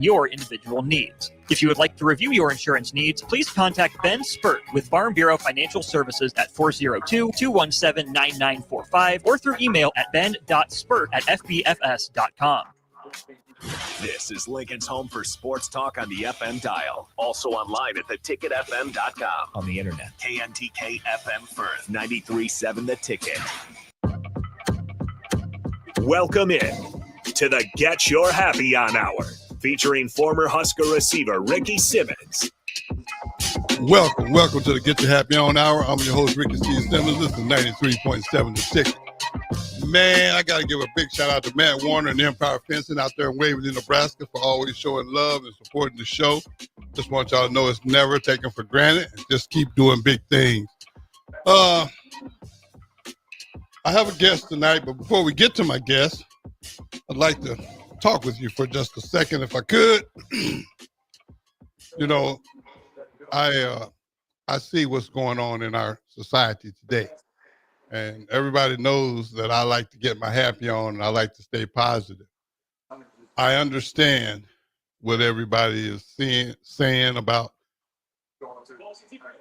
your individual needs. If you would like to review your insurance needs, please contact Ben Spurt with Farm Bureau Financial Services at 402-217-9945 or through email at ben.spurt@fbfs.com. This is Lincoln's home for sports talk on the FM dial. Also online at theticketfm.com. On the internet. KNTK FM Firth, 93.7 The Ticket. Welcome in to the Get Your Happy On Hour, featuring former Husker receiver Ricky Simmons. Welcome to the Get Your Happy On Hour. I'm your host, Ricky C. Simmons. This is 93.7 The Ticket. Man, I got to give a big shout out to Matt Warner and Empire Fencing out there in Waverly, Nebraska for always showing love and supporting the show. Just want y'all to know it's never taken for granted. And just keep doing big things. I have a guest tonight, but before we get to my guest, I'd like to talk with you for just a second if I could. You know, I see what's going on in our society today. And everybody knows that I like to get my happy on and I like to stay positive. I understand what everybody is saying about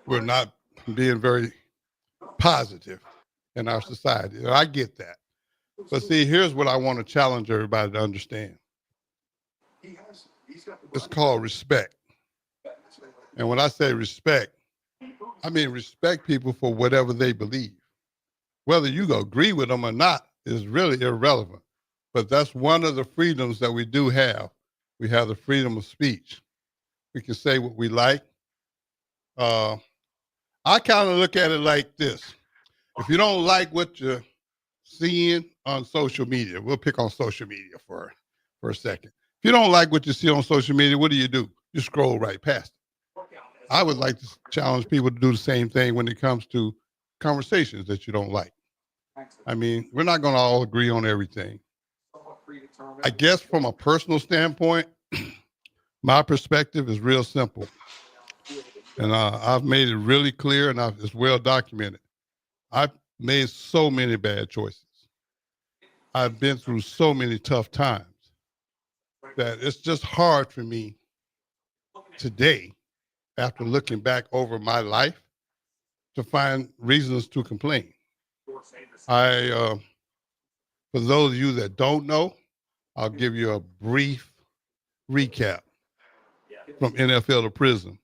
we're not being very positive in our society. And I get that. But see, here's what I want to challenge everybody to understand. It's called respect. And when I say respect, I mean respect people for whatever they believe. Whether you agree with them or not is really irrelevant. But that's one of the freedoms that we do have. We have the freedom of speech. We can say what we like. I kind of look at it like this. If you don't like what you're seeing on social media, we'll pick on social media for a second. If you don't like what you see on social media, what do? You scroll right past it. I would like to challenge people to do the same thing when it comes to conversations that you don't like. I mean, we're not going to all agree on everything. I guess from a personal standpoint, my perspective is real simple. And I've made it really clear and it's well documented. I've made so many bad choices. I've been through so many tough times that it's just hard for me today, after looking back over my life, to find reasons to complain. For those of you that don't know, I'll give you a brief recap. From NFL to prison,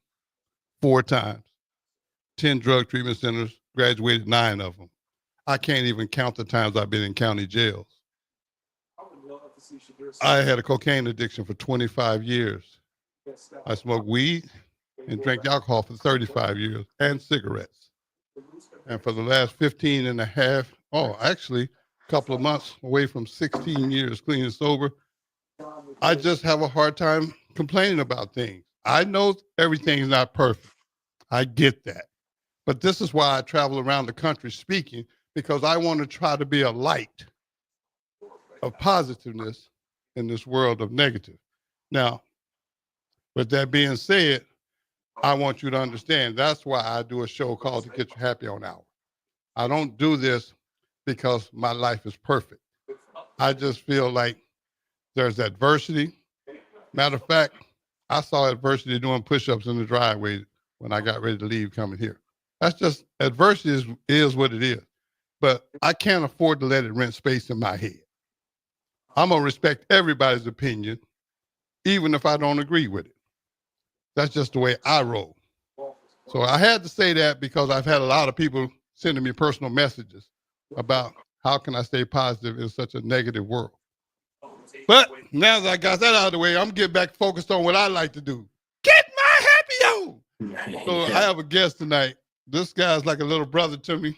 4 times, 10 drug treatment centers, graduated 9 of them. I can't even count the times I've been in county jails. I had a cocaine addiction for 25 years. I smoked weed and drank alcohol for 35 years and cigarettes. And for the last 15 and a half, actually a couple of months away from 16 years clean and sober, I just have a hard time complaining about things. I know everything's not perfect. I get that. But this is why I travel around the country speaking, because I want to try to be a light of positiveness in this world of negative. Now, with that being said, I want you to understand that's why I do a show called The Get Your Happy On Hour. I don't do this because my life is perfect. I just feel like there's adversity. Matter of fact, I saw adversity doing push-ups in the driveway when I got ready to leave coming here. That's just, adversity is what it is. But I can't afford to let it rent space in my head. I'm going to respect everybody's opinion, even if I don't agree with it. That's just the way I roll. So I had to say that because I've had a lot of people sending me personal messages about how can I stay positive in such a negative world. But now that I got that out of the way, I'm getting back focused on what I like to do. Get my happy on. So I have a guest tonight. This guy's like a little brother to me.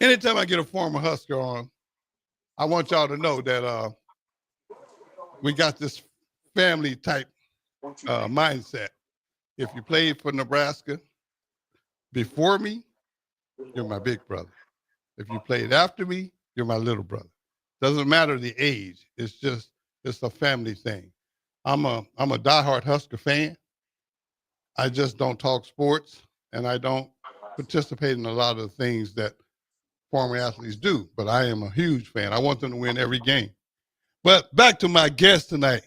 Anytime I get a former Husker on, I want y'all to know that we got this family type mindset. If you played for Nebraska before me, you're my big brother. If you played after me, you're my little brother. Doesn't matter the age. It's a family thing. I'm a diehard Husker fan. I just don't talk sports and I don't participate in a lot of the things that former athletes do, but I am a huge fan. I want them to win every game. But back to my guest tonight.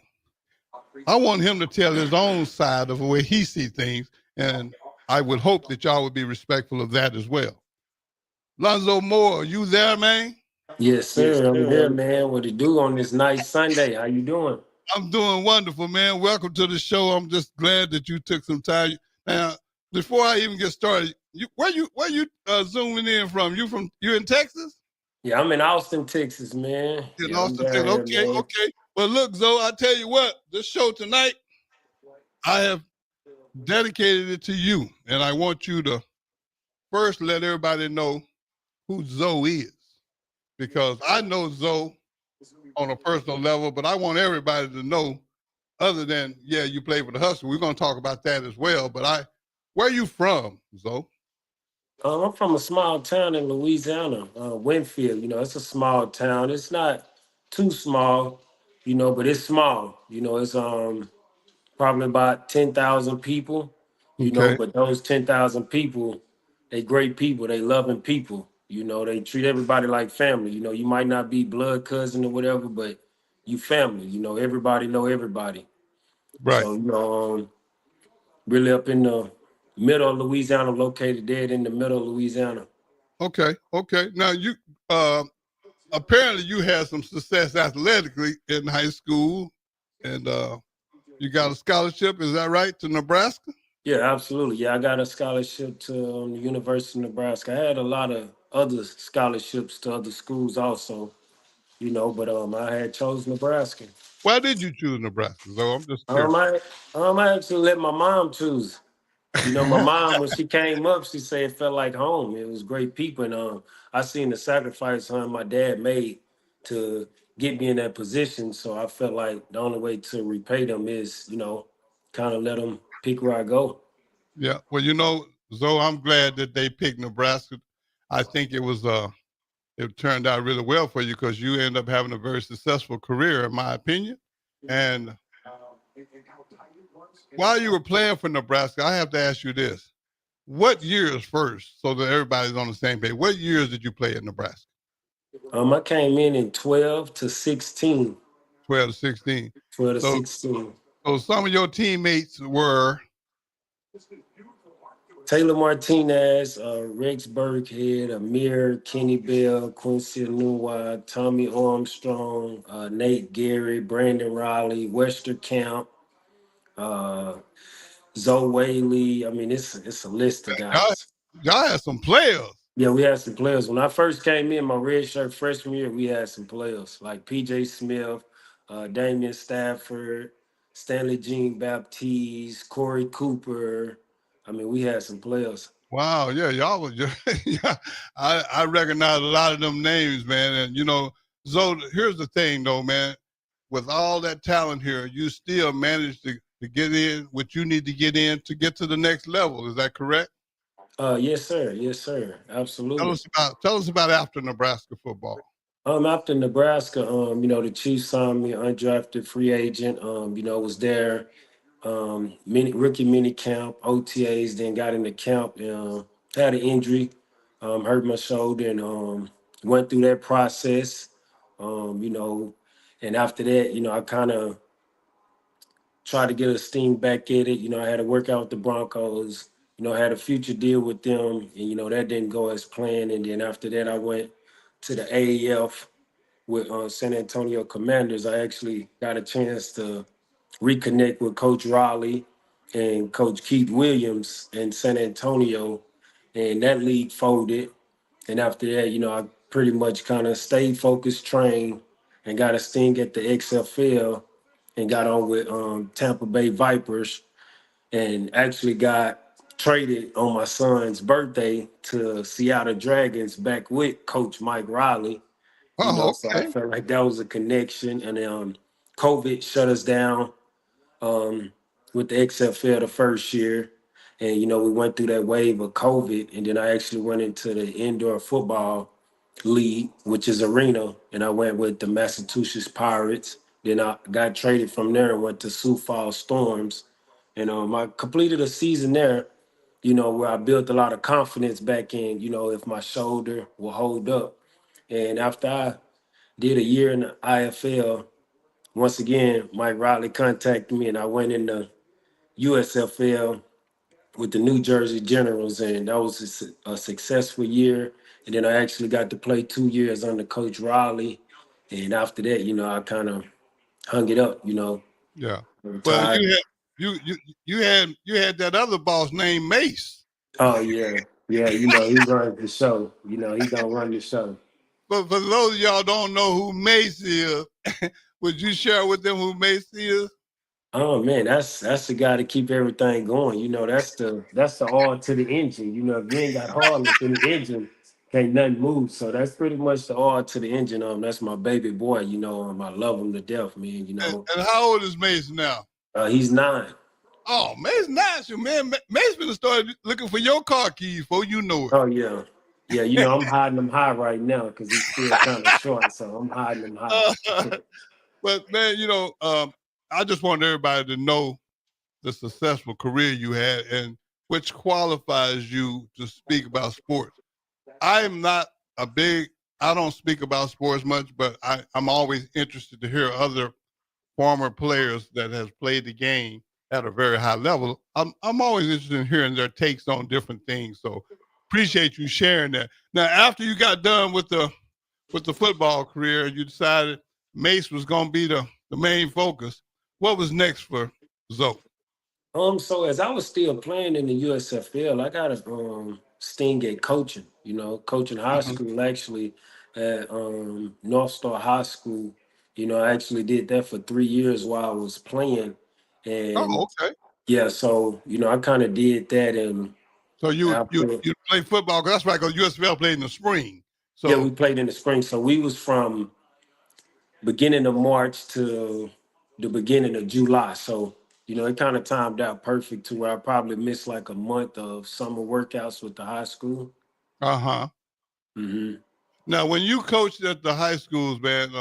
I want him to tell his own side of the way he sees things, and I would hope that y'all would be respectful of that as well. Alonzo Moore, you there, man? Yes, sir. I'm here, man. What to do on this nice Sunday? How you doing? I'm doing wonderful, man. Welcome to the show. I'm just glad that you took some time. Now, before I even get started, where you zooming in from? You in Texas? Yeah, I'm in Austin, Texas, man. In Yeah, I'm Austin, down Texas. here, Okay, man. okay. Well, look, Zoe, I tell you what, this show tonight, I have dedicated it to you, and I want you to first let everybody know who Zoe is, because I know Zoe on a personal level, but I want everybody to know, other than, yeah, you play for the Huskers. We're going to talk about that as well. But where are you from, Zoe? I'm from a small town in Louisiana, Winfield. You know, it's a small town. It's not too small, you know, but it's small. You know, it's probably about 10,000 people. You know, Okay, but those 10,000 people, they great people. They loving people. You know, they treat everybody like family. You know, you might not be blood cousin or whatever, but you family. You know, everybody know everybody. right. So, you know, really up in the middle of Louisiana, located dead in the middle of Louisiana. Okay, okay. Now, you apparently you had some success athletically in high school, and you got a scholarship, is that right, to Nebraska? Yeah, absolutely. Yeah, I got a scholarship to the University of Nebraska. I had a lot of other scholarships to other schools also, you know, but I had chosen Nebraska. Why did you choose Nebraska, Zoe? I'm just curious. Um, I I actually let my mom choose. You know, my mom, when she came up, she said it felt like home. It was great people. And I seen the sacrifice her and my dad made to get me in that position. So I felt like the only way to repay them is, you know, kind of let them pick where I go. Yeah, well, Zoe, I'm glad that they picked Nebraska. I think it turned out really well for you, because you end up having a very successful career, in my opinion. And while you were playing for Nebraska, I have to ask you this. What years first, so that everybody's on the same page, what years did you play at Nebraska? I came in 12 to 16. 12 to 16. 12 to So, 16. so some of your teammates were, Taylor Martinez, Rex Burkhead, Amir, Kenny Bell, Quincy Anunwa, Tommy Armstrong, Nate Gary, Brandon Riley, Wester Camp, uh, Zoe Whaley. I mean, it's a list of y'all, guys. y'all had some players. Yeah, we had some players. When I first came in my red shirt freshman year, we had some players like PJ Smith, Damian Stafford, Stanley Jean Baptiste, Corey Cooper. I mean, we had some players. Wow, yeah, y'all was yeah. I recognize a lot of them names, man. And Zoe, here's the thing though, man. With all that talent here, you still managed to get in what you need to get in to get to the next level. Is that correct? Yes, sir. Yes, sir. Tell Absolutely. us about tell us about after Nebraska football. After Nebraska, you know, the Chiefs signed me undrafted free agent. You know, was there rookie mini camp, OTAs, then got into camp, had an injury, hurt my shoulder, and went through that process. You know, and after that, you know, I kind of tried to get a steam back at it. You know, I had to work out with the Broncos. You know, I had a future deal with them, and you know that didn't go as planned. And then after that, I went to the AAF with San Antonio Commanders. I actually got a chance to reconnect with Coach Raleigh and Coach Keith Williams in San Antonio, and that league folded. And after that, you know, I pretty much kind of stayed focused, trained, and got a sting at the XFL, and got on with Tampa Bay Vipers, and actually got traded on my son's birthday to Seattle Dragons back with Coach Mike Riley. You know, Oh, so I okay. felt like that was a connection. And COVID shut us down with the XFL the first year. And, you know, we went through that wave of COVID. And then I actually went into the indoor football league, which is arena. And I went with the Massachusetts Pirates. Then I got traded from there and went to Sioux Falls Storms. And I completed a season there, you know, where I built a lot of confidence back in, you know, if my shoulder will hold up. And after I did a year in the IFL, once again, Mike Riley contacted me, and I went in the USFL with the New Jersey Generals, and that was a successful year. And then I actually got to play 2 years under Coach Riley, and after that, I kind of hung it up. Yeah. Well, Retired. you had that other boss named Mace. Oh yeah, yeah. He runs the show. He gonna run the show. But for those of y'all don't know who Mace is, would you share with them who Mace is? Oh man, that's the guy to keep everything going. That's the all to the engine. If you ain't got harness in the engine, can't nothing move. So that's pretty much the all to the engine. That's my baby boy. I love him to death, man. And how old is Mace now? He's 9. Oh, Mace nice, man. Mace been started looking for your car keys before you know it. Oh yeah, yeah. I'm hiding them high right now because he's still kind of short. So I'm hiding them high. But man, I just want everybody to know the successful career you had and which qualifies you to speak about sports. I don't speak about sports much, but I'm always interested to hear other former players that has played the game at a very high level. I'm always interested in hearing their takes on different things. So appreciate you sharing that. Now, after you got done with the football career, you decided Mace was going to be the main focus. What was next for Zoe? So as I was still playing in the USFL, I got a sting at coaching. Coaching high school actually at North Star High School. I actually did that for 3 years while I was playing, and Oh, okay. yeah, so I kind of did that, and So you after play football, 'cause that's right, because USFL played in the spring. yeah, we So played in the spring. So we was from beginning of March to the beginning of July. So, it kind of timed out perfect to where I probably missed like a month of summer workouts with the high school. uh-huh. hmm Now, when you coached at the high schools, man,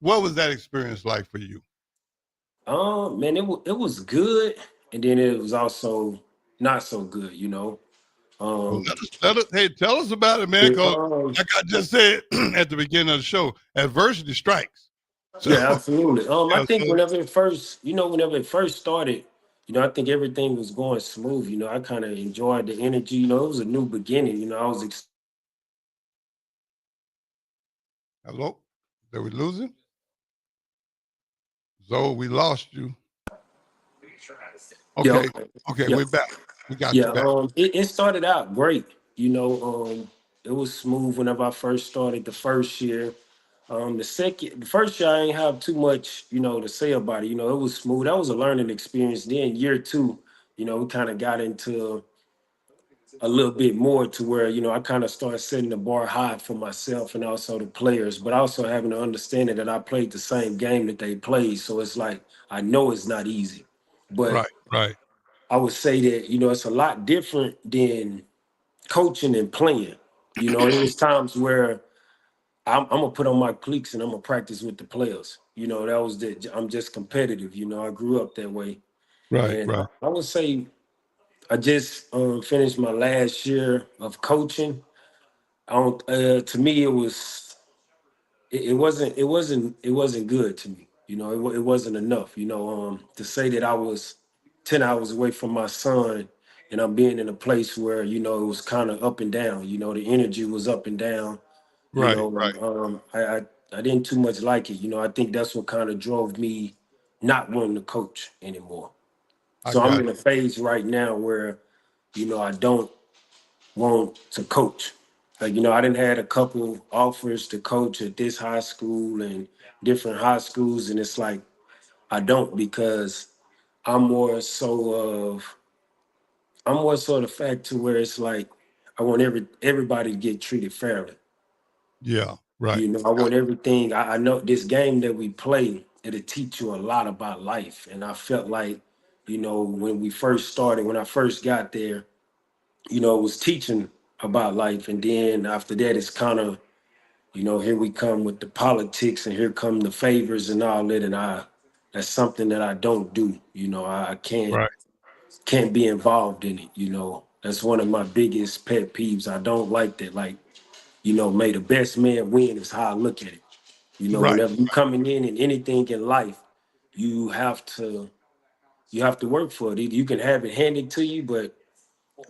what was that experience like for you? Man, it was good, and then it was also not so good. Well, Um, hey, tell us about it, man, it, because um, like I just said at the beginning of the show, adversity strikes. So, yeah, absolutely. I yeah, think whenever it first started, I think everything was going smooth. I kind of enjoyed the energy. It was a new beginning. I was hello? Did we lose him? Zoe, we lost you. yeah, Okay, okay. okay, Yeah, we're back. We got yeah. you back. It started out great. It was smooth whenever I first started the first year. The first year I ain't have too much, to say about it. It was smooth. That was a learning experience. Then year two, we kind of got into a little bit more to where, I kind of started setting the bar high for myself and also the players, but also having the understanding that I played the same game that they played. So it's like, I know it's not easy, but Right, right. I would say that, it's a lot different than coaching and playing. It was times where I'm gonna put on my cleats and I'm gonna practice with the players. I'm just competitive. I grew up that way, Right, and right. I would say I just finished my last year of coaching. I don't. To me, it wasn't good to me. It wasn't enough. To say that I was 10 hours away from my son, and I'm being in a place where it was kind of up and down. The energy was up and down. Right, right. I didn't too much like it. I think that's what kind of drove me not wanting to coach anymore. I So I'm got in a phase right now where I don't want to coach. Like, I didn't had a couple offers to coach at this high school and different high schools, and it's like I don't, because I'm more so of I'm more so the fact to where it's like I want everybody to get treated fairly. you. Yeah, right. I want everything. I know this game that we play, it'll teach you a lot about life. And I felt like, when we first started, when I first got there, it was teaching about life. And then after that, it's kind of, here we come with the politics and here come the favors and all that. And that's something that I don't do. I can't Right. can't be involved in it. That's one of my biggest pet peeves. I don't like that. Like, may the best man win is how I look at it. You know, Right. whenever you coming in anything in life, you have to work for it. You can have it handed to you, but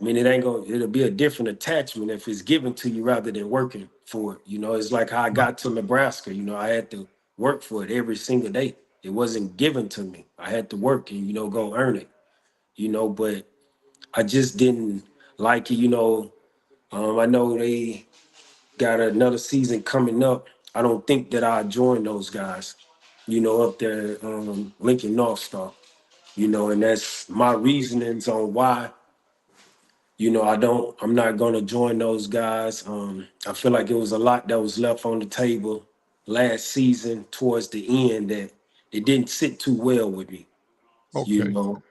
I mean, it'll be a different attachment if it's given to you rather than working for it. You know, it's like how I Right. got to Nebraska. You know, I had to work for it every single day. It wasn't given to me. I had to work and, go earn it, but I just didn't like it. I know they got another season coming up. I don't think that I join those guys, up there, Lincoln North Star, and that's my reasonings on why. I'm not gonna join those guys. I feel like it was a lot that was left on the table last season towards the end that it didn't sit too well with me, you Okay. know.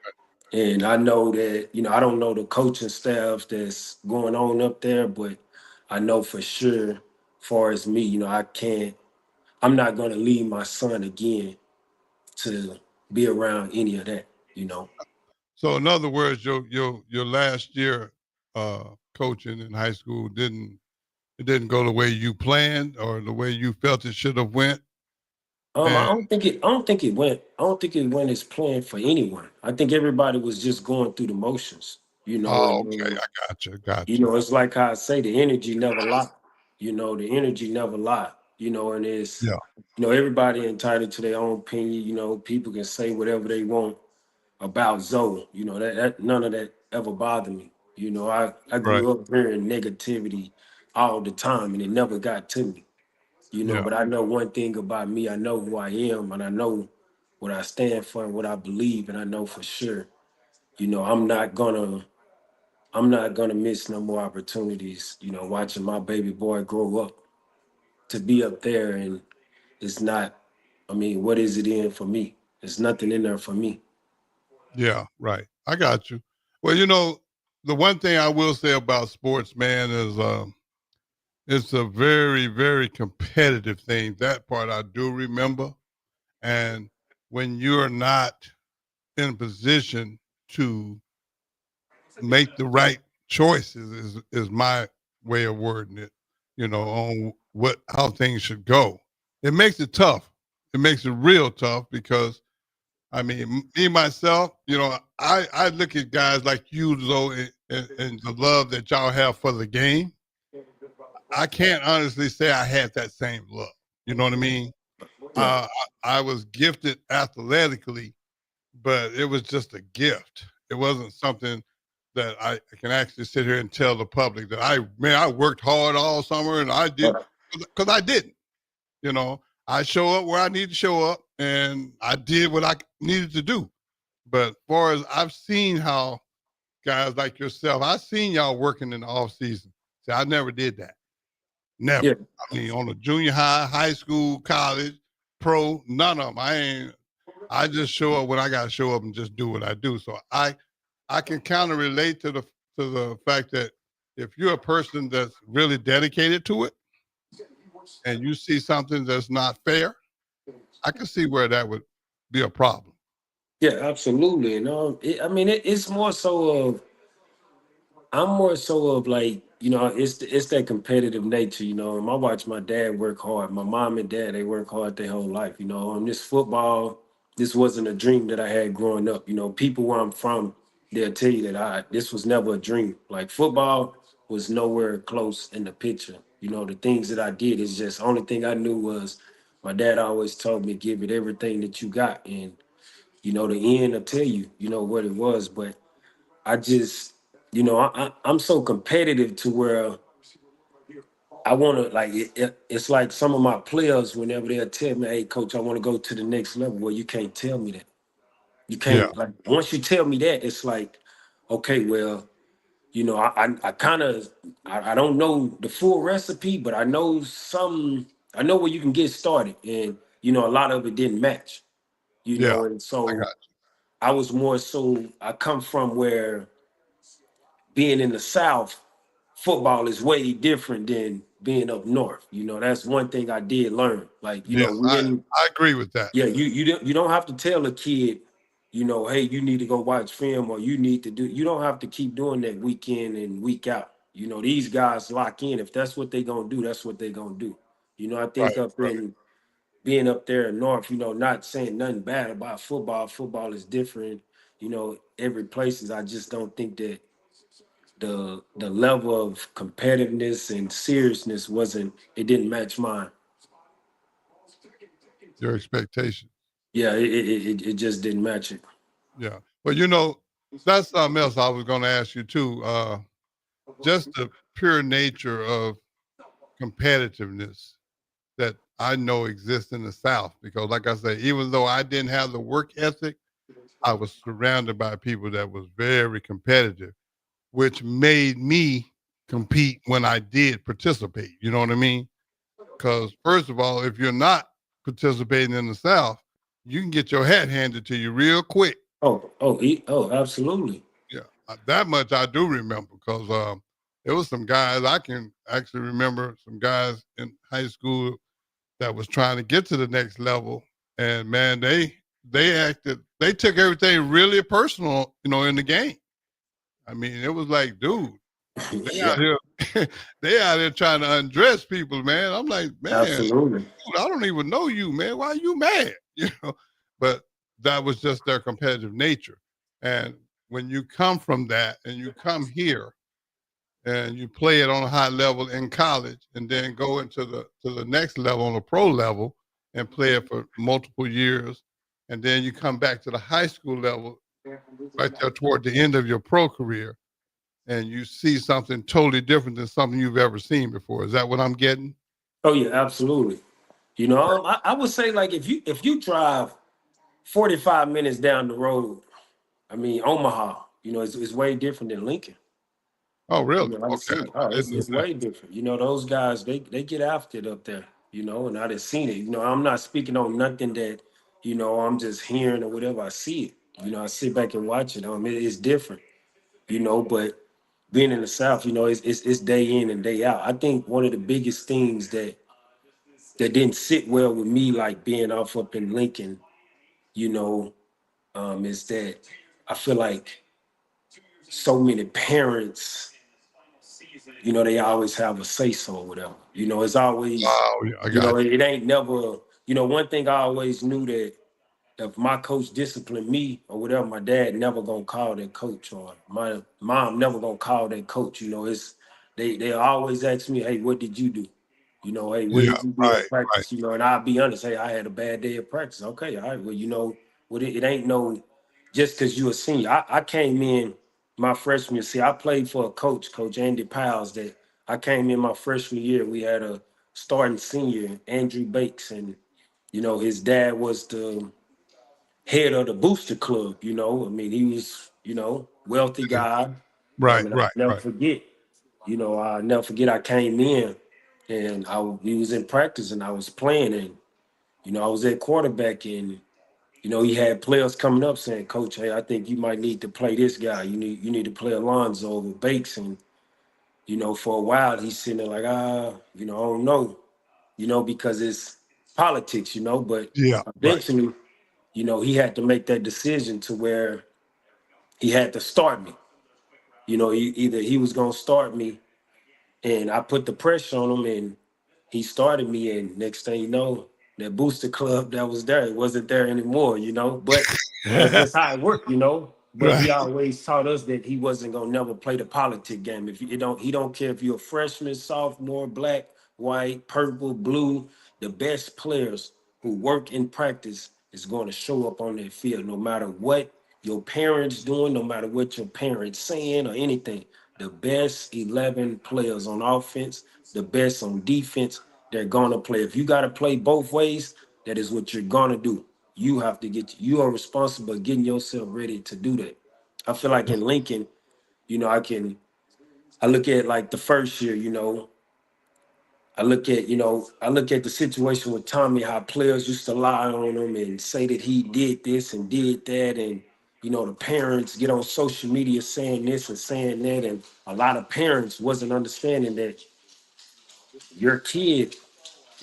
And I know that, I don't know the coaching staff that's going on up there, but I know for sure, far as me, I'm not gonna leave my son again to be around any of that. So in other words, your last year coaching in high school didn't go the way you planned or the way you felt it should have went. I And don't think it. I don't think it went. I don't think it went as planned for anyone. I think everybody was just going through the motions, oh, and okay, I got you. it's like how I say the energy never lie. The energy never lie. And it's Yeah. everybody entitled to their own opinion. People can say whatever they want about Zoe. That none of that ever bothered me. I Right. grew up hearing negativity all the time, and it never got to me. Yeah. But I know one thing about me. I know who I am, and I know what I stand for and what I believe, and I know for sure. I'm not gonna miss no more opportunities. Watching my baby boy grow up to be up there, and it's not. I mean, what is it in for me? There's nothing in there for me. Yeah. Right. I got you. Well, the one thing I will say about sports, man, is it's a very, very competitive thing. That part I do remember. And when you're not in a position to make the right choices is my way of wording it, on how things should go. It makes it tough. It makes it real tough because I mean, me myself, I look at guys like you, though, and the love that y'all have for the game. I can't honestly say I had that same love. You know what I mean? Yeah, I was gifted athletically, but it was just a gift. It wasn't something that I can actually sit here and tell the public that I worked hard all summer and I did but because I didn't. You know, I show up where I need to show up and I did what I needed to do. But as far as I've seen how guys like yourself, I've seen y'all working in the off season. See, I never did that. Never. yeah, I mean, on a junior high, high school, college, pro, none of them. I just show up when I gotta show up and just do what I do. So I can kind of relate to the fact that if you're a person that's really dedicated to it and you see something that's not fair, I can see where that would be a problem. yeah, absolutely. And I mean, it's more so of I'm more so of like, it's that competitive nature, And I watch my dad work hard. My mom and dad, they work hard their whole life, This football, this wasn't a dream that I had growing up. People where I'm from, they'll tell you that this was never a dream. Like football was nowhere close in the picture. The things that I did is just only thing I knew was my dad always told me give it everything that you got. And, the end will tell you, what it was. But I just, I'm so competitive to where I want to like it's like some of my players whenever they'll tell me, "Hey, coach, I want to go to the next level." Well, you can't tell me that. You Yeah, can't like once you tell me that, it's like, okay, well, I kind of I don't know the full recipe, but I know some. I know where you can get started, and a lot of it didn't match. yeah, And I so got I was more so I come from where being in the South, football is way different than being up north. That's one thing I did learn. Like, you. Yes, we didn't. I agree with that. Yeah, you don't have to tell a kid, hey, you need to go watch film or you need to do. You don't have to keep doing that week in and week out. These guys lock in. If that's what they gonna do, that's what they gonna do. I Right, think up right. in being up there in North, not saying nothing bad about football. Football is different, every places. I just don't think that the level of competitiveness and seriousness it didn't match mine. Your expectations. Yeah, it just didn't match it. Yeah. But that's something else I was going to ask you too. Just the pure nature of competitiveness that I know exists in the South. Because like I say, even though I didn't have the work ethic, I was surrounded by people that was very competitive, which made me compete when I did participate. You know what I mean? Because first of all, if you're not participating in the South, you can get your hat handed to you real quick. Oh, absolutely. Yeah, that much I do remember because there was some guys I can actually remember some guys in high school that was trying to get to the next level, and man, they took everything really personal, in the game. I mean, it was like, dude, they out Yeah, here, they out here trying to undress people, man. I'm like, man, absolutely. dude, I don't even know you, man. Why are you mad? But that was just their competitive nature. And when you come from that and you come here and you play it on a high level in college and then go into the next level on a pro level and play it for multiple years, and then you come back to the high school level right there toward the end of your pro career and you see something totally different than something you've ever seen before. Is that what I'm getting? Oh yeah, absolutely. I would say like if you drive 45 minutes down the road, I mean Omaha, it's way different than Lincoln. Oh, really? I done Okay. seen it. I Oh, didn't know it's that. way different. Those guys they get after it up there. And I done seen it. I'm not speaking on nothing that I'm just hearing or whatever. I see it. I sit back and watch it. It's different. But being in the South, it's day in and day out. I think one of the biggest things that didn't sit well with me, like being off up in Lincoln, you know, is that I feel like so many parents, they always have a say so or whatever. It's always, Oh, yeah, I got it ain't never, one thing I always knew that if my coach disciplined me or whatever, my dad never gonna call that coach or my mom never gonna call that coach. It's they always ask me, hey, what did you do? Hey, what you. Yeah, did you do right, at right. practice? And I'll be honest, hey, I had a bad day at practice. Okay, all right, well, what it ain't no just because you a senior. I came in my freshman year. See, I played for a coach Andy Powell's that I came in my freshman year. We had a starting senior, Andrew Bakes, and his dad was the head of the booster club. He was, wealthy guy. Right, And I'll right, never right. forget, I'll never forget I came in and he was in practice and I was playing and, I was at quarterback and, he had players coming up saying, Coach, hey, I think you might need to play this guy. You need to play Alonzo over Bakes. And, for a while he's sitting there like, I don't know, because it's politics, but Yeah, right. eventually, he had to make that decision to where he had to start me. Either he was gonna start me, and I put the pressure on him, and he started me. And next thing you know, that booster club that was there, it wasn't there anymore. But that's just how it worked. But he Right. always taught us that he wasn't gonna never play the politic game. If you don't, he don't care if you're a freshman, sophomore, black, white, purple, blue. The best players who work in practice is going to show up on that field, no matter what your parents doing, no matter what your parents saying or anything. The best 11 players on offense, the best on defense, they're gonna play. If you gotta play both ways, that is what you're gonna do. You are responsible for getting yourself ready to do that. I feel like in Lincoln, I look at like the first year, I look at the situation with Tommy, how players used to lie on him and say that he did this and did that. And, the parents get on social media saying this and saying that. And a lot of parents wasn't understanding that your kid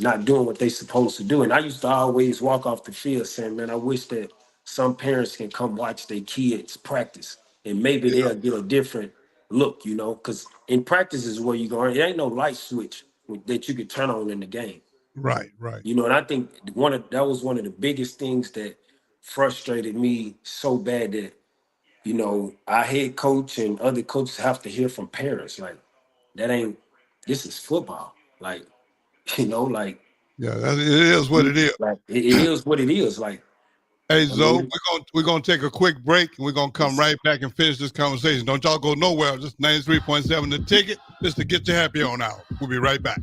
not doing what they supposed to do. And I used to always walk off the field saying, man, I wish that some parents can come watch their kids practice and maybe Yeah, they'll get a different look, because in practice is where you go. It ain't no light switch that you can turn on in the game. Right. You know, and I think that was one of the biggest things that frustrated me so bad that, you know, our head coach and other coaches have to hear from parents like, this is football. Like, you know, like, Yeah, it is what it is. like it is what it is. Like, Hey, I Zoe, mean, we're gonna take a quick break and we're gonna come right back and finish this conversation. Don't y'all go nowhere. Just 93.7 The Ticket, just to get you happy on out. We'll be right back.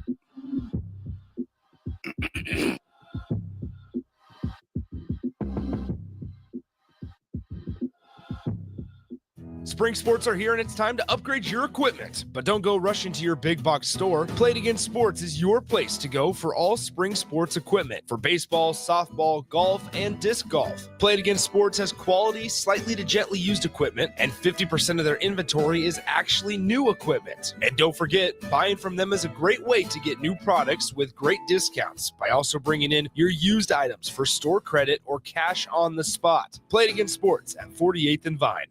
Spring sports are here and it's time to upgrade your equipment. But don't go rushing to your big box store. Play It Again Sports is your place to go for all spring sports equipment for baseball, softball, golf, and disc golf. Play It Again Sports has quality, slightly to gently used equipment, and 50% of their inventory is actually new equipment. And don't forget, buying from them is a great way to get new products with great discounts by also bringing in your used items for store credit or cash on the spot. Play It Again Sports at 48th and Vine.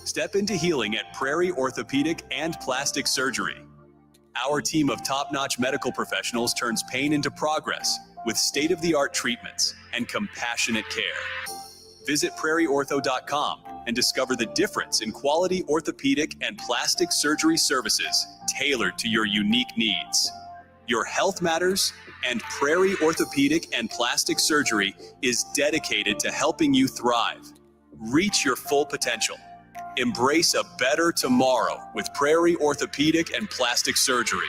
Step into healing at Prairie Orthopedic and Plastic Surgery. Our team of top-notch medical professionals turns pain into progress with state-of-the-art treatments and compassionate care. Visit prairieortho.com and discover the difference in quality orthopedic and plastic surgery services tailored to your unique needs. Your health matters, and Prairie Orthopedic and Plastic Surgery is dedicated to helping you thrive. Reach your full potential. Embrace a better tomorrow with Prairie Orthopedic and Plastic Surgery.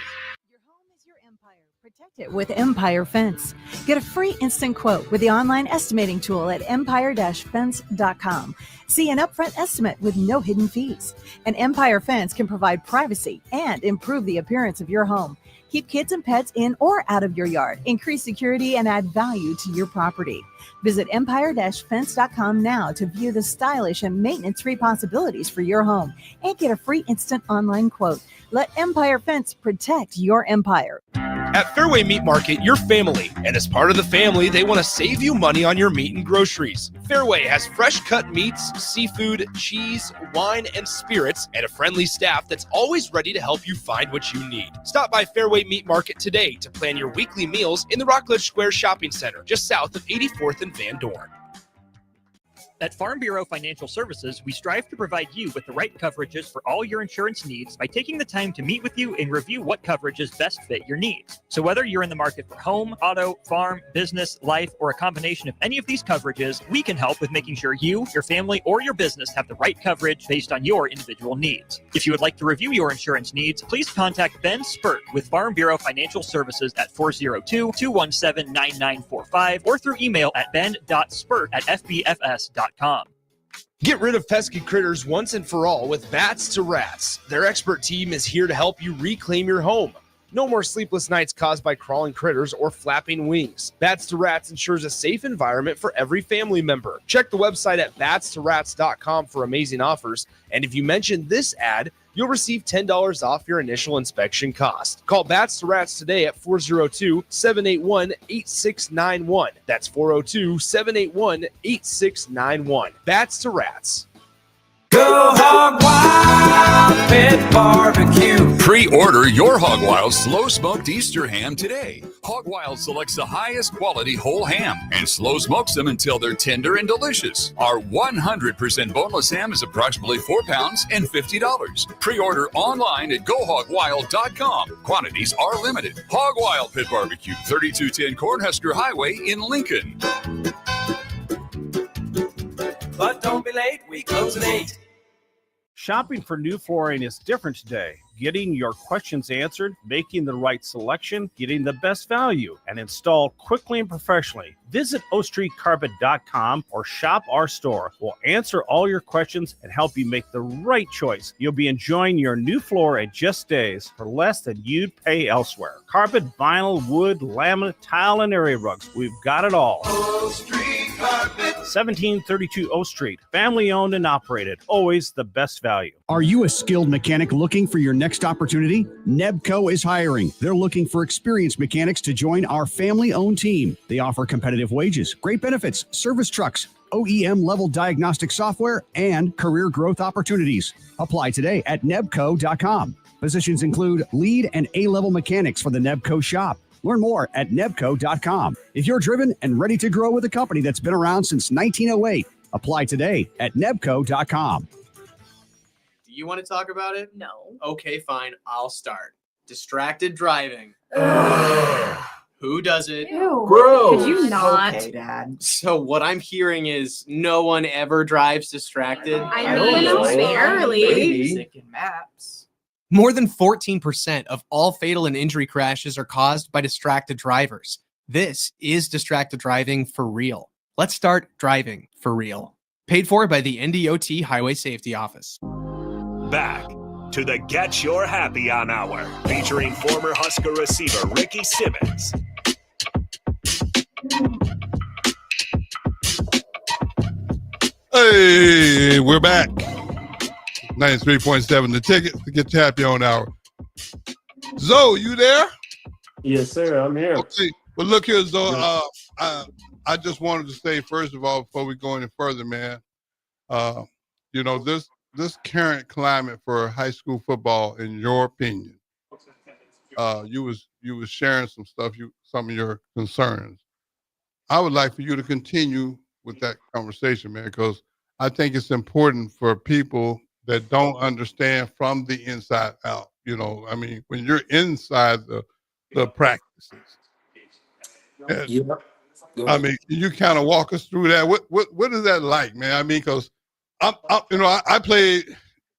Your home is your empire. Protect it with Empire Fence. Get a free instant quote with the online estimating tool at empire-fence.com. See an upfront estimate with no hidden fees. An Empire Fence can provide privacy and improve the appearance of your home. Keep kids and pets in or out of your yard. Increase security and add value to your property. Visit empire-fence.com now to view the stylish and maintenance-free possibilities for your home and get a free instant online quote. Let Empire Fence protect your empire. At Fairway Meat Market, you're family, and as part of the family, they want to save you money on your meat and groceries. Fairway has fresh cut meats, seafood, cheese, wine, and spirits, and a friendly staff that's always ready to help you find what you need. Stop by Fairway Meat Market today to plan your weekly meals in the Rockledge Square Shopping Center, just south of 84th and Van Dorn. At Farm Bureau Financial Services, we strive to provide you with the right coverages for all your insurance needs by taking the time to meet with you and review what coverages best fit your needs. So whether you're in the market for home, auto, farm, business, life, or a combination of any of these coverages, we can help with making sure you, your family, or your business have the right coverage based on your individual needs. If you would like to review your insurance needs, please contact Ben Spurt with Farm Bureau Financial Services at 402-217-9945 or through email at ben.spurt@fbfs.com. Get rid of pesky critters once and for all with Bats to Rats. Their expert team is here to help you reclaim your home. No more sleepless nights caused by crawling critters or flapping wings. Bats to Rats ensures a safe environment for every family member. Check the website at batstorats.com for amazing offers. And if you mention this ad, you'll receive $10 off your initial inspection cost. Call Bats to Rats today at 402-781-8691. That's 402-781-8691. Bats to Rats. Go Hog Wild Pit Barbecue. Pre-order your Hog Wild slow smoked Easter ham today. Hog Wild selects the highest quality whole ham and slow smokes them until they're tender and delicious. Our 100% boneless ham is approximately 4 pounds and $50. Pre-order online at GoHogWild.com. Quantities are limited. Hog Wild Pit Barbecue, 3210 Cornhusker Highway in Lincoln. But don't be late, we close at 8. Shopping for new flooring is different today. Getting your questions answered, making the right selection, getting the best value, and installed quickly and professionally. Visit ostreetcarpet.com or shop our store. We'll answer all your questions and help you make the right choice. You'll be enjoying your new floor in just days for less than you'd pay elsewhere. Carpet, vinyl, wood, laminate, tile, and area rugs. We've got it all. O Street Carpet. 1732 O Street. Family owned and operated. Always the best value. Are you a skilled mechanic looking for your next opportunity? Nebco is hiring. They're looking for experienced mechanics to join our family-owned team. They offer competitive wages, great benefits, service trucks, OEM-level diagnostic software, and career growth opportunities. Apply today at nebco.com. Positions include lead and A-level mechanics for the Nebco shop, Learn more at nebco.com. If you're driven and ready to grow with a company that's been around since 1908, apply today at nebco.com. Do you want to talk about it? No. Okay, fine. I'll start. Distracted driving. Who does it? Ew. Gross. Could you not? Okay, Dad. So what I'm hearing is no one ever drives distracted. I mean, barely. Basic in maps. More than 14% of all fatal and injury crashes are caused by distracted drivers. This is distracted driving for real. Let's start driving for real. Paid for by the NDOT Highway Safety Office. Back to the Get Your Happy On Hour, featuring former Husker receiver Ricky Simmons. Hey, we're back. 93.7 The Ticket to Get Your Happy On Hour. Zoe, you there? Yes, sir. I'm here. Okay. Well, look here, Zoe. I just wanted to say, first of all, before we go any further, man, this current climate for high school football, in your opinion, you was sharing some stuff, some of your concerns. I would like for you to continue with that conversation, man, because I think it's important for people that don't understand from the inside out. When you're inside the practices. And, you kind of walk us through that. What is that like, man? Because I played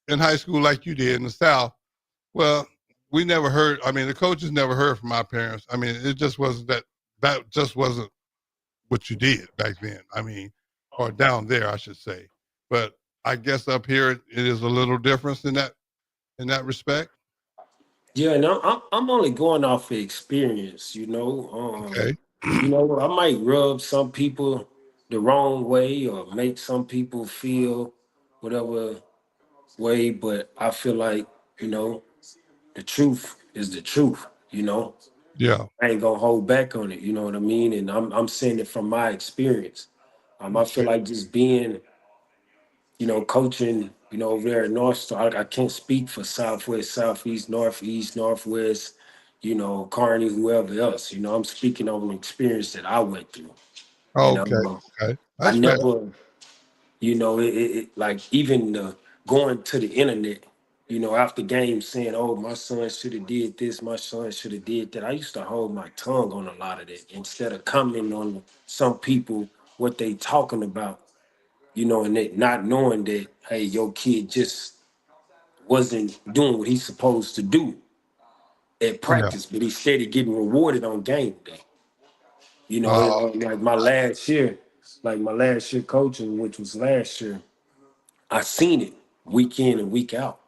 in high school like you did in the South. Well, we never heard. The coaches never heard from my parents. It just wasn't that just wasn't what you did back then. Or down there, I should say. But I guess up here it is a little different in that respect. Yeah, and I'm only going off of experience, Okay. I might rub some people the wrong way or make some people feel whatever way, but I feel like, the truth is the truth, Yeah. I ain't gonna hold back on it, you know what I mean? And I'm saying it from my experience. I feel like just being, coaching, over there at North Star, I can't speak for Southwest, Southeast, Northeast, Northwest, Kearney, whoever else. I'm speaking on an experience that I went through. Okay. I That's fair. never, like even going to the internet, after games saying, oh, my son should have did this, my son should have did that. I used to hold my tongue on a lot of that instead of commenting on some people, what they talking about, and it not knowing that, hey, your kid just wasn't doing what he's supposed to do at practice, but he's steady getting rewarded on game day. Like my last year coaching, which was last year, I seen it week in and week out.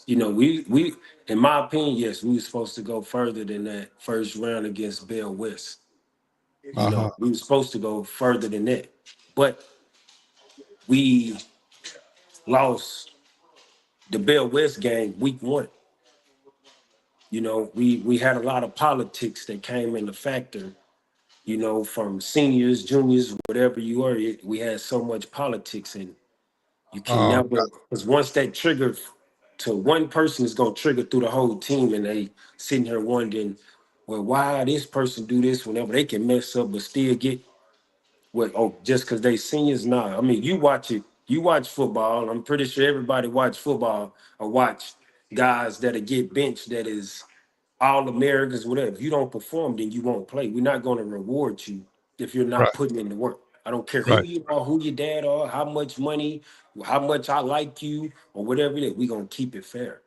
We in my opinion, yes, we were supposed to go further than that first round against Bell West. We were supposed to go further than that, but we lost the Bell West game week one. We had a lot of politics that came into factor, from seniors, juniors, whatever you are. We had so much politics, and you can never, because once that triggered to one person, is going to trigger through the whole team, and they sitting here wondering, well, why this person do this whenever they can mess up but still get what? Oh, just because they seniors? Nah, you watch it. You watch football. I'm pretty sure everybody watch football or watch guys that'll get benched that is all Americans, whatever. If you don't perform, then you won't play. We're not going to reward you if you're not putting in the work. I don't care who you are, who your dad are, how much money, how much I like you, or whatever it is. We're going to keep it fair.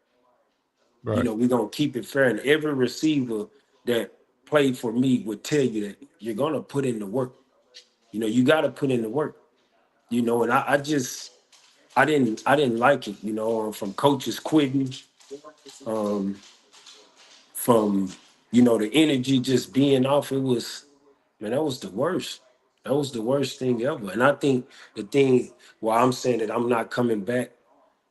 We're going to keep it fair. And every receiver that played for me would tell you that you're going to put in the work. You got to put in the work. And I didn't like it, from coaches quitting, from the energy just being off. It was, man, that was the worst. That was the worst thing ever. And I think the thing why I'm saying that I'm not coming back,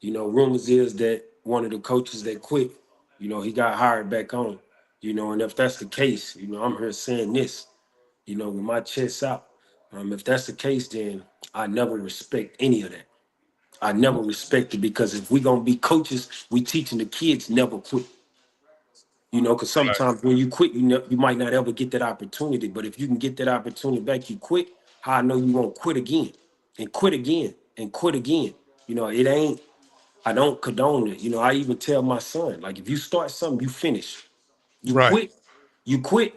rumors is that one of the coaches that quit, he got hired back on. And if that's the case, I'm here saying this, with my chest out. If that's the case, then I never respect any of that. I never respect it, because if we're gonna be coaches, we teaching the kids never quit. You know, because sometimes when you quit, you might not ever get that opportunity. But if you can get that opportunity back, you quit. How I know you won't quit again and quit again and quit again. You know, it ain't. I don't condone it. You know, I even tell my son, like, if you start something, you finish. You Right. quit. You quit.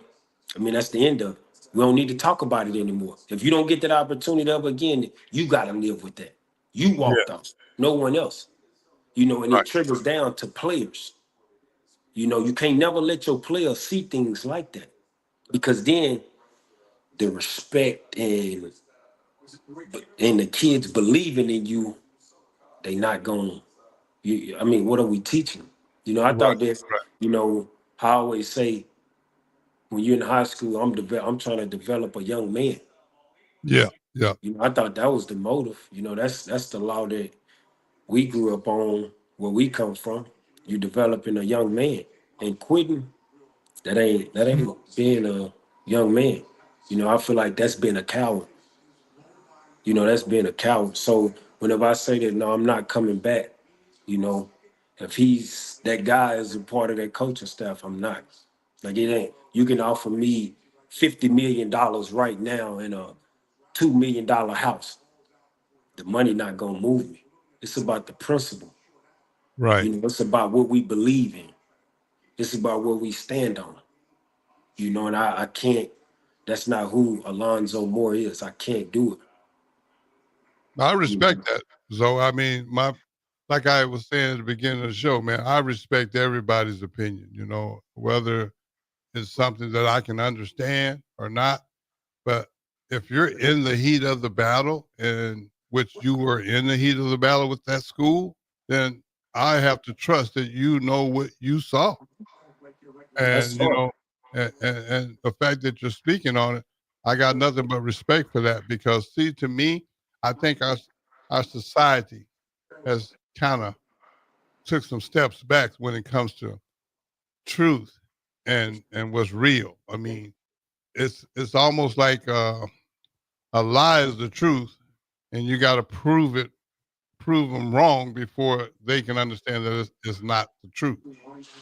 I mean, that's the end of it. We don't need to talk about it anymore. If you don't get that opportunity ever again, you got to live with that. You Yeah. walked out, no one else. You know, and Right. it trickles down to players. You know, you can't never let your players see things like that because then the respect and the kids believing in you, they not going. I mean, what are we teaching? You know, I Right. thought that. Right. You know, I always say when you're in high school, I'm trying to develop a young man. Yeah. Yeah. You know, I thought that was the motive. You know, that's the law that we grew up on, where we come from. You developing a young man and quitting. That ain't being a young man. You know, I feel like that's being a coward. You know, that's being a coward. So whenever I say that, no, I'm not coming back. You know, if he's that guy is a part of that coaching staff, I'm not. Like it ain't. You can offer me $50 million right now in a $2 million house. The money not gonna move me. It's about the principle. Right. You know, it's about what we believe in. It's about what we stand on. You know, and I can't. That's not who Alonzo Moore is. I can't do it. I You know? respect that. So I mean, like I was saying at the beginning of the show, man, I respect everybody's opinion, whether it's something that I can understand or not. But if you're in the heat of the battle, and which you were in the heat of the battle with that school, then I have to trust that you know what you saw. That's And all. and the fact that you're speaking on it, I got nothing but respect for that, because see, to me, I think our society has kind of took some steps back when it comes to truth and what's real. I mean, it's almost like a lie is the truth, and you got to prove them wrong before they can understand that it's not the truth.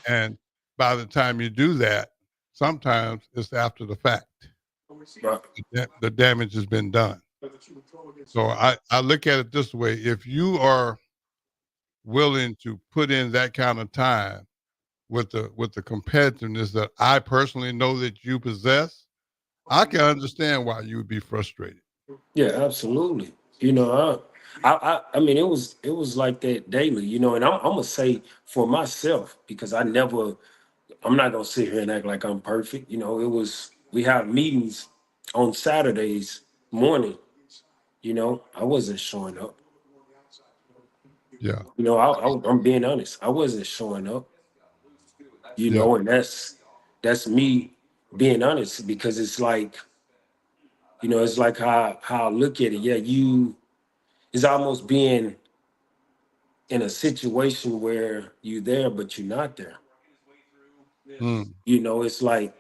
And by the time you do that, sometimes it's after the fact. Right. The damage has been done. So I look at it this way: if you are willing to put in that kind of time with the competitiveness that I personally know that you possess, I can understand why you would be frustrated. Yeah, absolutely. You know, I mean, it was like that daily. You know, and I'm gonna say for myself because I'm not gonna sit here and act like I'm perfect. You know, we have meetings on Saturdays morning. You know, I wasn't showing up. Yeah, You know, I'm being honest. I wasn't showing up. You yeah, know, and that's me being honest because it's like, you know, it's like how I look at it. Yeah, it's almost being in a situation where you're there but you're not there. mm, You know, it's like,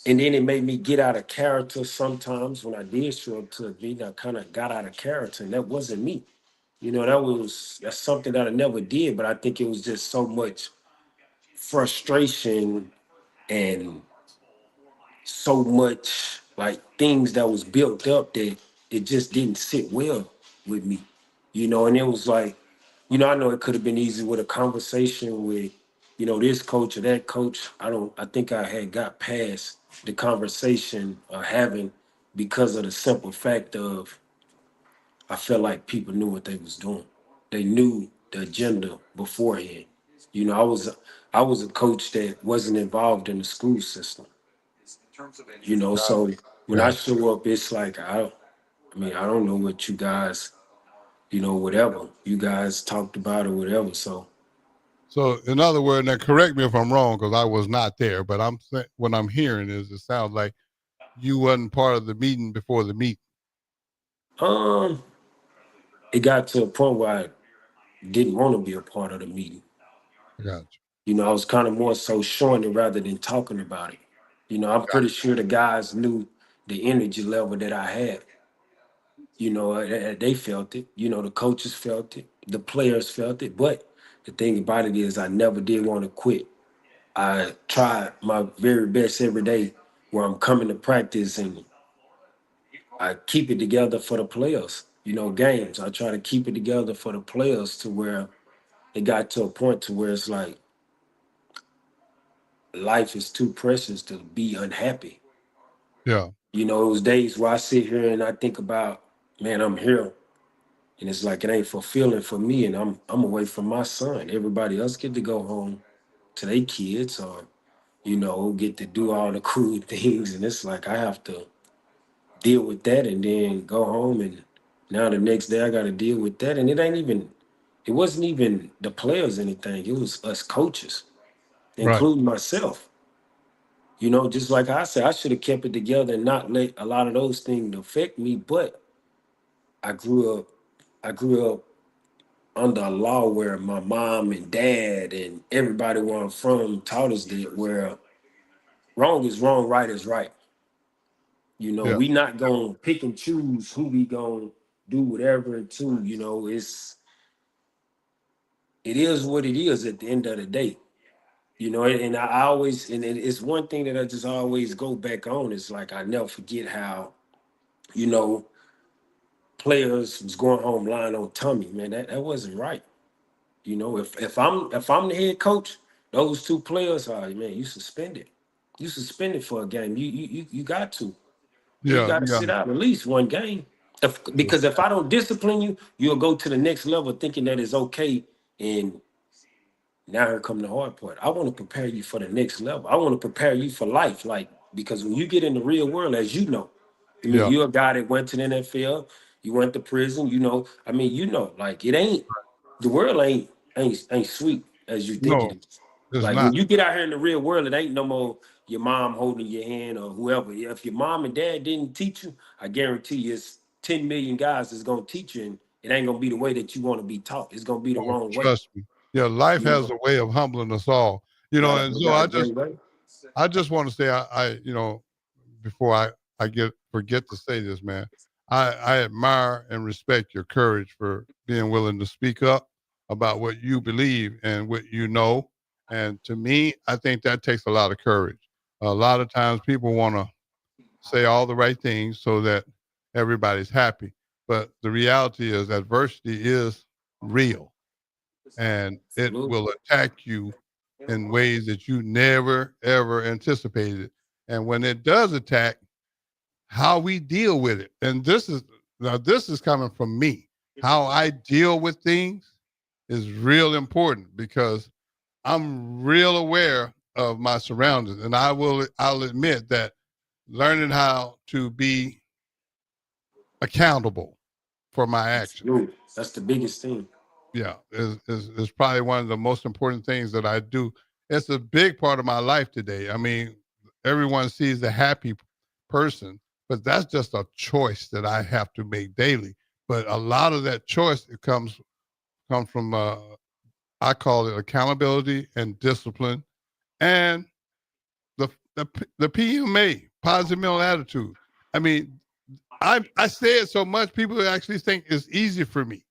and then it made me get out of character sometimes when I did show up to a meeting. I kind of got out of character, and that wasn't me. You know, that's something that I never did, but I think it was just so much frustration and so much like things that was built up that it just didn't sit well with me. You know, and it was like, you know, I know it could have been easy with a conversation with, you know, this coach or that coach. I think I had got past the conversation having because of the simple fact of I felt like people knew what they was doing. They knew the agenda beforehand. You know, I was a coach that wasn't involved in the school system. You know, so when I gotcha. show up, it's like I mean, I don't know what you guys, you know, whatever you guys talked about or whatever. So So, in other words, now correct me if I'm wrong, because I was not there, but what I'm hearing is it sounds like you wasn't part of the meeting before the meeting. um it got to a point where I didn't want to be a part of the meeting. I got you. You know, I was kind of more so showing it rather than talking about it. You know, I'm pretty sure the guys knew the energy level that I had. You know, they felt it. You know, the coaches felt it. The players felt it. But the thing about it is, I never did want to quit. I try my very best every day where I'm coming to practice and I keep it together for the players. Games. I try to keep it together for the players to where it got to a point to where it's like life is too precious to be unhappy. Yeah. It was days where I sit here and I think about, man, I'm here. And it's like it ain't fulfilling for me and I'm away from my son. Everybody else get to go home to their kids or, get to do all the cool things. And it's like I have to deal with that and then go home and now the next day I gotta deal with that. And it wasn't even the players anything. It was us coaches, Right. including myself. Just like I said, I should have kept it together and not let a lot of those things affect me. But I grew up, I grew up under a law where my mom and dad and everybody where I'm from taught us that where wrong is wrong, right is right. Yeah. We not gonna pick and choose who we gonna do whatever to. It is what it is at the end of the day. And I always it's one thing that I just always go back on. It's like I never forget how, you know, players was going home lying on tummy, man. That wasn't right. If I'm the head coach, those two players are, man, you suspended. You suspended for a game. You got to. You Yeah. got to Yeah. sit out at least one game. Yeah. Because if I don't discipline you, you'll go to the next level thinking that it's okay. And now here come the hard part. I want to prepare you for the next level. I want to prepare you for life. Like, because when you get in the real world, as you know, I mean, Yeah. you're a guy that went to the NFL, you went to prison, like it ain't the world ain't sweet as you think it No, is. it's Like not. when you get out here in the real world, it ain't no more your mom holding your hand or whoever. If your mom and dad didn't teach you, I guarantee you it's 10 million guys that's gonna teach you, and it ain't gonna be the way that you want to be taught. It's gonna be the Oh, wrong way. trust me. Yeah, life You has know, a way of humbling us all. And we so got a I great just way. I just want to say before I forget to say this, man. I admire and respect your courage for being willing to speak up about what you believe and what you know. And to me, I think that takes a lot of courage. A lot of times people want to say all the right things so that everybody's happy. But the reality is adversity is real and it Absolutely. will attack you in ways that you never ever anticipated. And when it does attack, how we deal with it. And this is coming from me. How I deal with things is real important because I'm real aware of my surroundings. And I'll admit that learning how to be accountable for my actions. Absolutely. That's the biggest thing. Yeah, is probably one of the most important things that I do. It's a big part of my life today. I mean, everyone sees the happy person, but that's just a choice that I have to make daily. But a lot of that choice it comes from I call it accountability and discipline, and the PMA, positive mental attitude. I mean, I say it so much people actually think it's easy for me.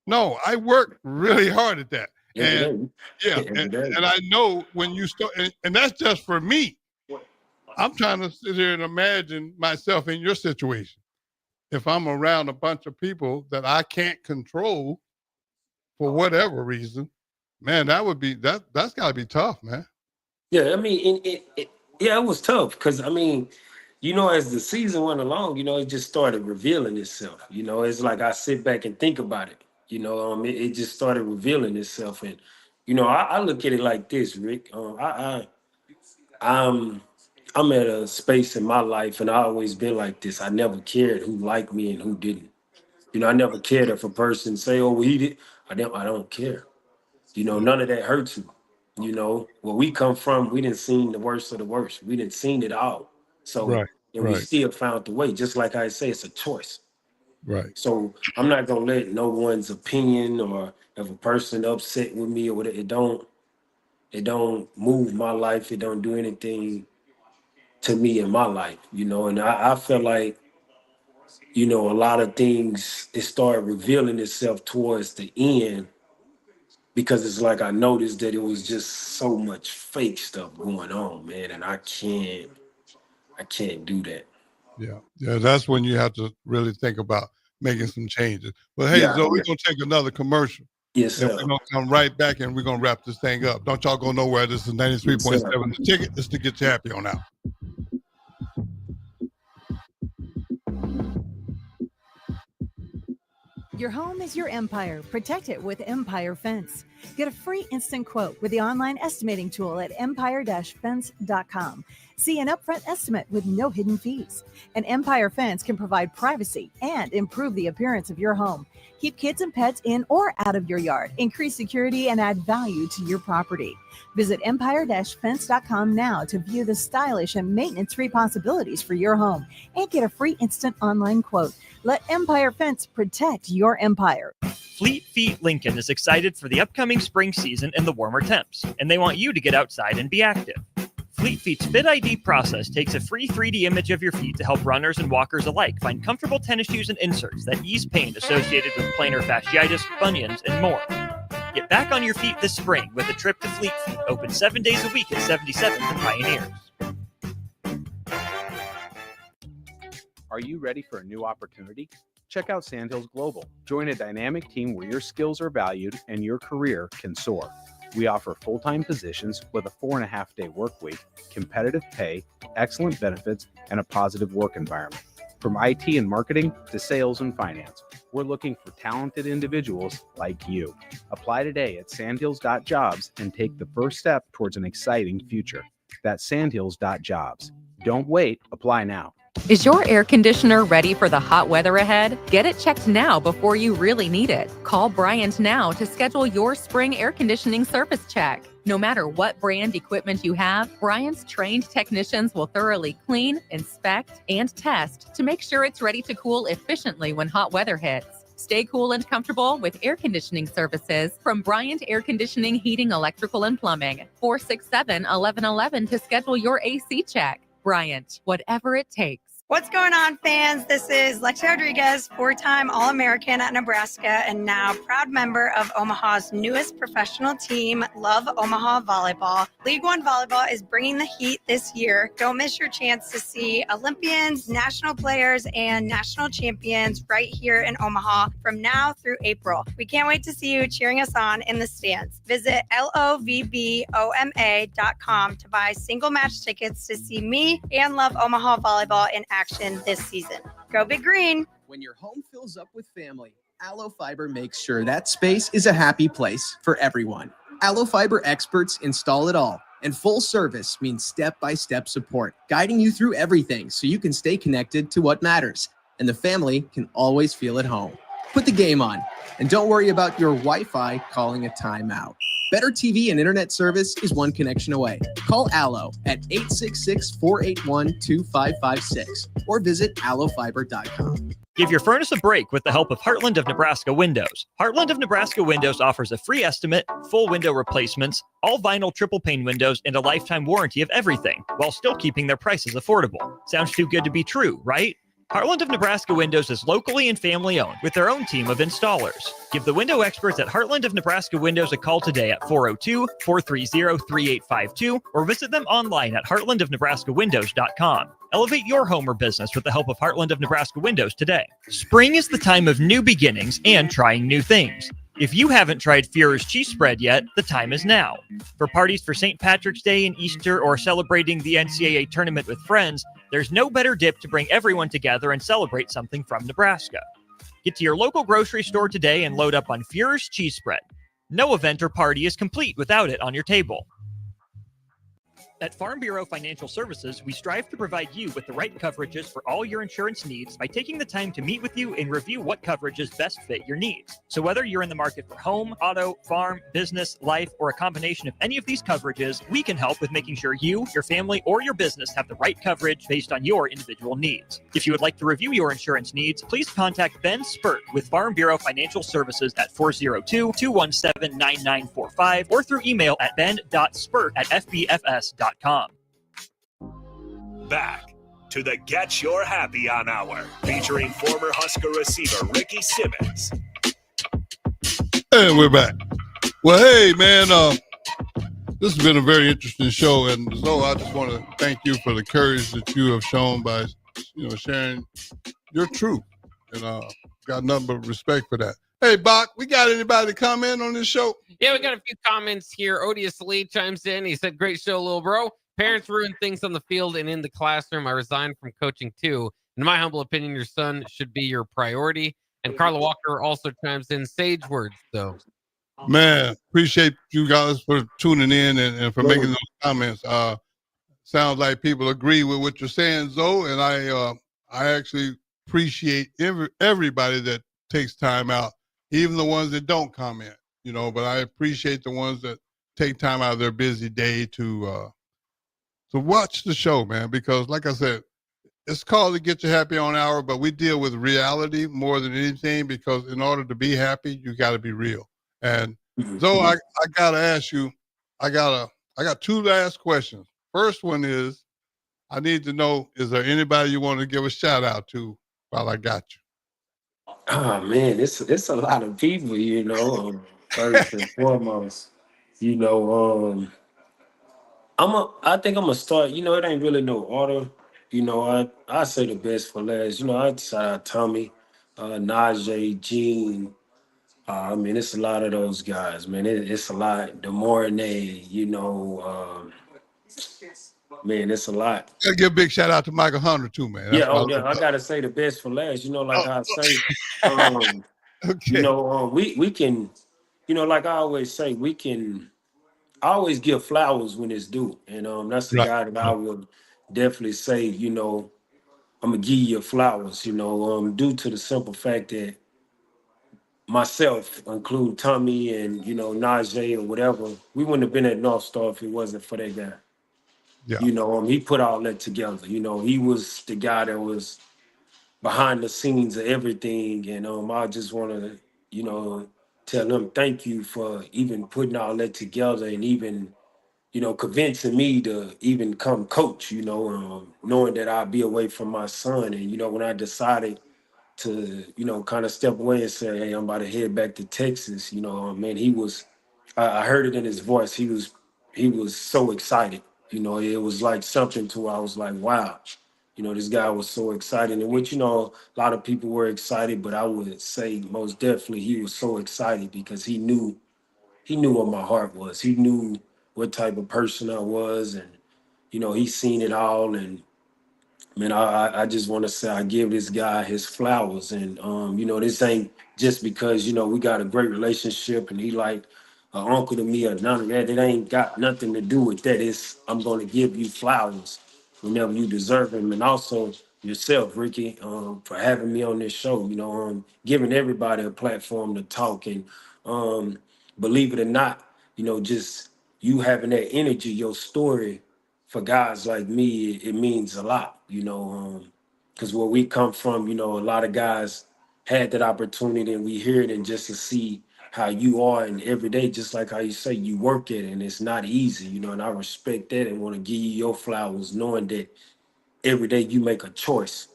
No, I work really hard at that. Every And day. yeah, Every day. and I know when you start, and that's just for me. I'm trying to sit here and imagine myself in your situation. If I'm around a bunch of people that I can't control for whatever reason, man, that's got to be tough, man. Yeah, I mean, yeah, it was tough because I mean, as the season went along, it just started revealing itself. It's like I sit back and think about it. It just started revealing itself, and I look at it like this, Rick. I'm I'm at a space in my life, and I always been like this. I never cared who liked me and who didn't. I never cared if a person say, "Oh, well, he did." I don't care. Yeah. None of that hurts me. Where we come from, we didn't seen the worst of the worst. We didn't seen it all. So, Right. and we Right. still found the way. Just like I say, it's a choice. Right. So I'm not gonna let no one's opinion or if a person upset with me or whatever. It don't move my life. It don't do anything to me in my life. And I feel like a lot of things it started revealing itself towards the end because it's like I noticed that it was just so much fake stuff going on, man, and I can't do that. Yeah, that's when you have to really think about making some changes. But hey, Yeah, Zoe, we're gonna take another commercial. Yes, And sir. we're gonna come right back and we're gonna wrap this thing up. Don't y'all go nowhere. This is 93.7 The Ticket. This is to get you happy on out. Your home is your empire. Protect it with Empire Fence. Get a free instant quote with the online estimating tool at empire-fence.com. See an upfront estimate with no hidden fees. An Empire Fence can provide privacy and improve the appearance of your home. Keep kids and pets in or out of your yard. Increase security and add value to your property. Visit empire-fence.com now to view the stylish and maintenance-free possibilities for your home and get a free instant online quote. Let Empire Fence protect your empire. Fleet Feet Lincoln is excited for the upcoming spring season and the warmer temps, and they want you to get outside and be active. Fleet Feet's Fit ID process takes a free 3D image of your feet to help runners and walkers alike find comfortable tennis shoes and inserts that ease pain associated with plantar fasciitis, bunions, and more. Get back on your feet this spring with a trip to Fleet Feet, open 7 days a week at 77th and Pioneers. Are you ready for a new opportunity? Check out Sandhills Global. Join a dynamic team where your skills are valued and your career can soar. We offer full-time positions with a 4.5-day work week, competitive pay, excellent benefits, and a positive work environment. From IT and marketing to sales and finance, we're looking for talented individuals like you. Apply today at sandhills.jobs and take the first step towards an exciting future. That's sandhills.jobs. Don't wait, apply now. Is your air conditioner ready for the hot weather ahead? Get it checked now before you really need it. Call Bryant now to schedule your spring air conditioning service check. No matter what brand equipment you have, Bryant's trained technicians will thoroughly clean, inspect, and test to make sure it's ready to cool efficiently when hot weather hits. Stay cool and comfortable with air conditioning services from Bryant Air Conditioning, Heating, Electrical, and Plumbing. 467-1111 to schedule your AC check. Bryant, whatever it takes. What's going on, fans? This is Lexi Rodriguez, 4-time All-American at Nebraska and now proud member of Omaha's newest professional team, Love Omaha Volleyball. League One Volleyball is bringing the heat this year. Don't miss your chance to see Olympians, national players, and national champions right here in Omaha from now through April. We can't wait to see you cheering us on in the stands. Visit lovboma.com to buy single match tickets to see me and Love Omaha Volleyball in action this season. Go Big Green. When your home fills up with family, Allo Fiber makes sure that space is a happy place for everyone. Allo Fiber experts install it all, and full service means step-by-step support, guiding you through everything so you can stay connected to what matters, and the family can always feel at home. Put the game on, and don't worry about your Wi-Fi calling a timeout. Better TV and internet service is one connection away. Call Allo at 866-481-2556 or visit allofiber.com. Give your furnace a break with the help of Heartland of Nebraska Windows. Heartland of Nebraska Windows offers a free estimate, full window replacements, all vinyl triple pane windows, and a lifetime warranty of everything, while still keeping their prices affordable. Sounds too good to be true, right? Heartland of Nebraska Windows is locally and family-owned with their own team of installers. Give the window experts at Heartland of Nebraska Windows a call today at 402-430-3852 or visit them online at heartlandofnebraskawindows.com. Elevate your home or business with the help of Heartland of Nebraska Windows today. Spring is the time of new beginnings and trying new things. If you haven't tried Führer's cheese spread yet, the time is now. For parties for St. Patrick's Day and Easter or celebrating the NCAA tournament with friends, there's no better dip to bring everyone together and celebrate something from Nebraska. Get to your local grocery store today and load up on Führer's cheese spread. No event or party is complete without it on your table. At Farm Bureau Financial Services, we strive to provide you with the right coverages for all your insurance needs by taking the time to meet with you and review what coverages best fit your needs. So whether you're in the market for home, auto, farm, business, life, or a combination of any of these coverages, we can help with making sure you, your family, or your business have the right coverage based on your individual needs. If you would like to review your insurance needs, please contact Ben Spurt with Farm Bureau Financial Services at 402-217-9945 or through email at ben.spurt@fbfs.com. Back to the Get Your Happy On Hour, featuring former Husker receiver Ricky Simmons. And we're back. Well, hey, man, this has been a very interesting show. And Zoe, I just want to thank you for the courage that you have shown by, sharing your truth. And got nothing but respect for that. Hey, Bach, we got anybody to comment on this show? Yeah, we got a few comments here. Odious Lee chimes in. He said, great show, little bro. Parents ruin things on the field and in the classroom. I resigned from coaching too. In my humble opinion, your son should be your priority. And Carla Walker also chimes in sage words, though. Man, appreciate you guys for tuning in and for making those comments. Sounds like people agree with what you're saying, Zoe, and I actually appreciate everybody that takes time out, even the ones that don't comment, but I appreciate the ones that take time out of their busy day to watch the show, man, because like I said, it's called the Get Your Happy On Hour, but we deal with reality more than anything, because in order to be happy, you got to be real. And so I got to ask you, I got 2 last questions. First one is, I need to know, is there anybody you want to give a shout out to while I got you? Oh man, it's a lot of people, first and foremost. I think I'm gonna start, it ain't really no order. I say the best for last. I shout out Tommy, Najee, Gene. It's a lot of those guys, man. It's a lot. The Mornay, man, it's a lot. Gotta give a big shout out to Michael Hunter too, man. That's I gotta say the best for last. I say, okay. We can, like I always say, I always give flowers when it's due, and that's the guy that I would definitely say, I'm gonna give you flowers, due to the simple fact that myself, include Tommy and Najee or whatever, we wouldn't have been at North Star if it wasn't for that guy. Yeah. He put all that together. He was the guy that was behind the scenes of everything, and I just want to, tell him thank you for even putting all that together and even, convincing me to even come coach. Knowing that I'd be away from my son, and when I decided to, kind of step away and say, hey, I'm about to head back to Texas, man, I heard it in his voice. He was so excited. It was like something to where I was like, wow, this guy was so excited. And which, a lot of people were excited, but I would say most definitely he was so excited because he knew what my heart was. He knew what type of person I was, and, he's seen it all. And man, I just want to say I give this guy his flowers. And, this ain't just because, we got a great relationship and he like an uncle to me or none of that. It ain't got nothing to do with that. I'm going to give you flowers whenever you deserve them. And also yourself, Ricky, for having me on this show, giving everybody a platform to talk. And believe it or not, just you having that energy, your story, for guys like me, it means a lot, because where we come from, a lot of guys had that opportunity and we hear it, and just to see how you are and every day, just like how you say you work it, and it's not easy, and I respect that and want to give you your flowers, knowing that every day you make a choice.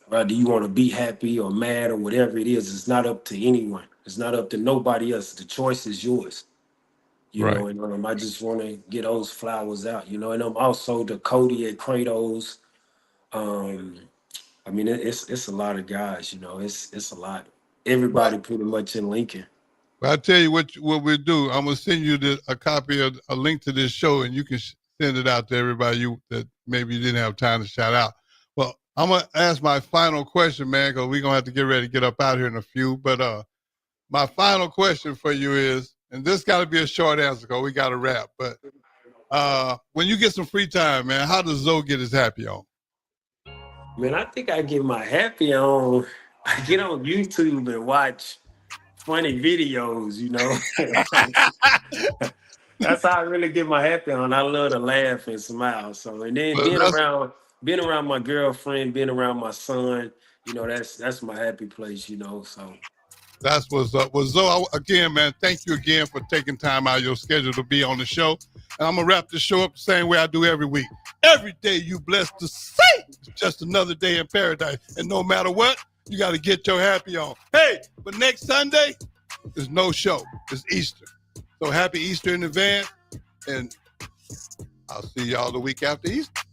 Right? Do you want to be happy or mad or whatever it is? It's not up to anyone. It's not up to nobody else. The choice is yours. And I just want to get those flowers out, and I'm also the Cody at Kratos. It's a lot of guys, it's a lot. Everybody pretty much in Lincoln. Well, I'll tell you what we'll do. I'm going to send you a copy of a link to this show, and you can send it out to everybody that maybe you didn't have time to shout out. Well, I'm going to ask my final question, man, because we're going to have to get ready to get up out here in a few. But my final question for you is, and this got to be a short answer because we got to wrap. But when you get some free time, man, how does Zoe get his happy on? Man, I think I get my happy on. I get on YouTube and watch funny videos, That's how I really get my happy on. I love to laugh and smile. So, and then being around my girlfriend, being around my son, that's my happy place, So that's what's up. Well, Zoe, again, man, thank you again for taking time out of your schedule to be on the show. And I'm going to wrap this show up the same way I do every week. Every day you blessed to say it's just another day in paradise. And no matter what, you got to get your happy on. Hey, but next Sunday, there's no show. It's Easter. So happy Easter in advance, and I'll see y'all the week after Easter.